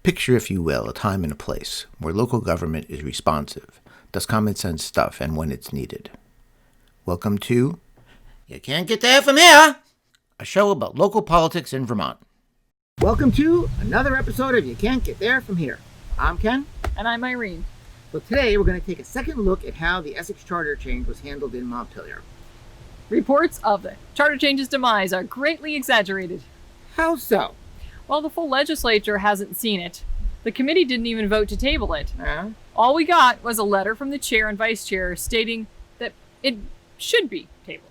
Picture, if you will, a time and a place where local government is responsive, does common sense stuff, and when it's needed. Welcome to You Can't Get There From Here, a show about local politics in Vermont. Welcome to another episode of You Can't Get There From Here. I'm Ken. And I'm Irene. So today we're going to take a second look at how the Essex Charter Change was handled in Montpelier. Reports of the Charter Change's demise are greatly exaggerated. How so? While the full legislature hasn't seen it, the committee didn't even vote to table it. All we got was a letter from the chair and vice chair stating that it should be tabled.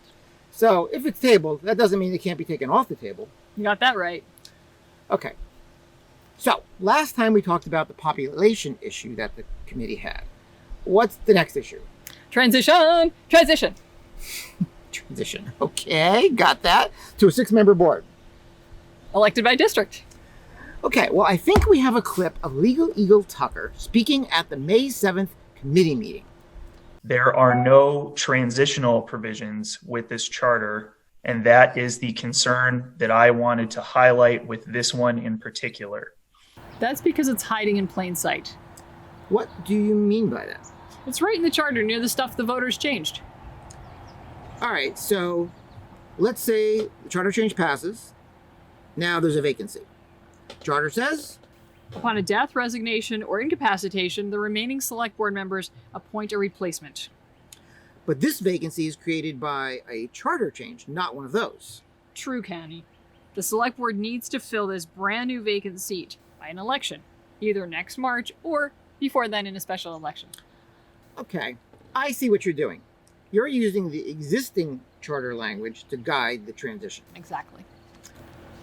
So if it's tabled, that doesn't mean it can't be taken off the table. You got that right. Okay. So last time we talked about the population issue that the committee had. What's the next issue? Transition! Transition. Okay, got that. To a 6-member board. Elected by district. Okay, well, I think we have a clip of Legal Eagle Tucker speaking at the May 7th committee meeting. There are no transitional provisions with this charter, and that is the concern that I wanted to highlight with this one in particular. That's because it's hiding in plain sight. What do you mean by that? It's right in the charter near the stuff the voters changed. All right, so let's say the charter change passes. Now there's a vacancy. Charter says, upon a death, resignation, or incapacitation, the remaining select board members appoint a replacement. But this vacancy is created by a charter change, not one of those. True, Canny. The select board needs to fill this brand new vacant seat by an election, either next March or before then in a special election. Okay, I see what you're doing. You're using the existing charter language to guide the transition. Exactly.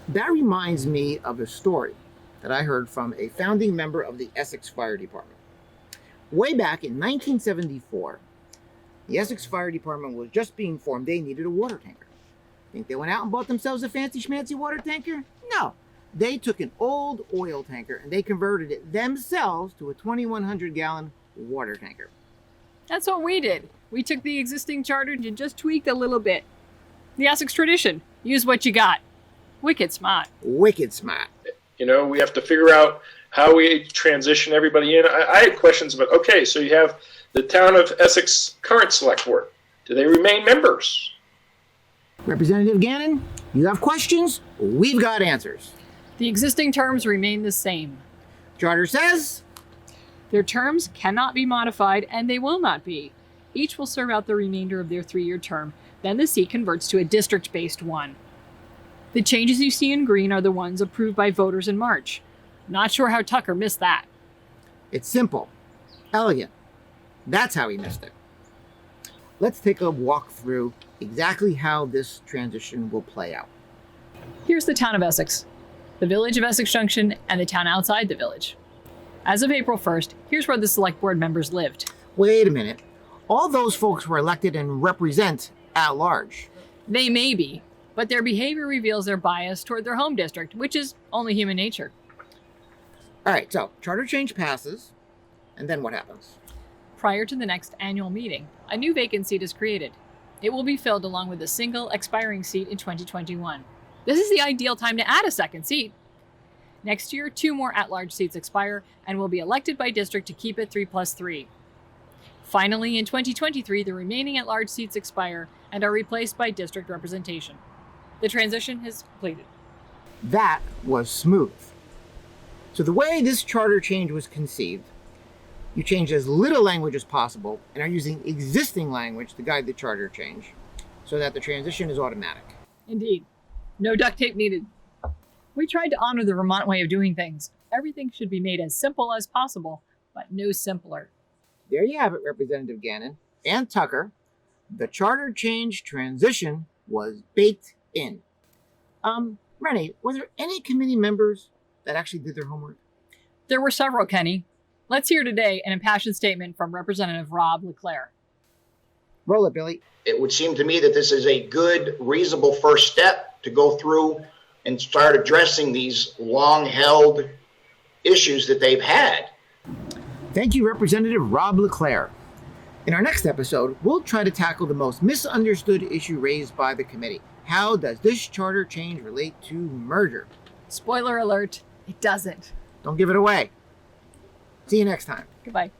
That reminds me of a story that I heard from a founding member of the Essex Fire Department. Way back in 1974, the Essex Fire Department was just being formed. They needed a water tanker. Think they went out and bought themselves a fancy schmancy water tanker? No. They took an old oil tanker and they converted it themselves to a 2,100-gallon water tanker. That's what we did. We took the existing charter and just tweaked a little bit. The Essex tradition. Use what you got. Wicked smart. Wicked smart. You know, we have to figure out how we transition everybody in. I had questions about, okay, so you have the town of Essex current select board. Do they remain members? Representative Gannon, you have questions? We've got answers. The existing terms remain the same. Charter says their terms cannot be modified, and they will not be. Each will serve out the remainder of their 3-year term. Then the seat converts to a district-based one. The changes you see in green are the ones approved by voters in March. Not sure how Tucker missed that. It's simple, elegant. That's how he missed it. Let's take a walk through exactly how this transition will play out. Here's the town of Essex, the village of Essex Junction, and the town outside the village. As of April 1st, here's where the select board members lived. Wait a minute. All those folks were elected and represent at large. They may be, but their behavior reveals their bias toward their home district, which is only human nature. All right, so charter change passes, and then what happens? Prior to the next annual meeting, a new vacant seat is created. It will be filled along with a single expiring seat in 2021. This is the ideal time to add a second seat. Next year, 2 more at-large seats expire and will be elected by district to keep it 3+3. Finally, in 2023, the remaining at-large seats expire and are replaced by district representation. The transition is completed. That was smooth. So the way this charter change was conceived, you change as little language as possible and are using existing language to guide the charter change so that the transition is automatic. Indeed. No duct tape needed. We tried to honor the Vermont way of doing things. Everything should be made as simple as possible, but no simpler. There you have it, Representative Gannon and Tucker. The charter change transition was baked in. Rennie, were there any committee members that actually did their homework? There were several, Kenny. Let's hear today an impassioned statement from Representative Rob Leclerc. Roll it, Billy. It would seem to me that this is a good, reasonable first step to go through and start addressing these long-held issues that they've had. Thank you, Representative Rob Leclerc. In our next episode, we'll try to tackle the most misunderstood issue raised by the committee. How does this charter change relate to merger? Spoiler alert, it doesn't. Don't give it away. See you next time. Goodbye.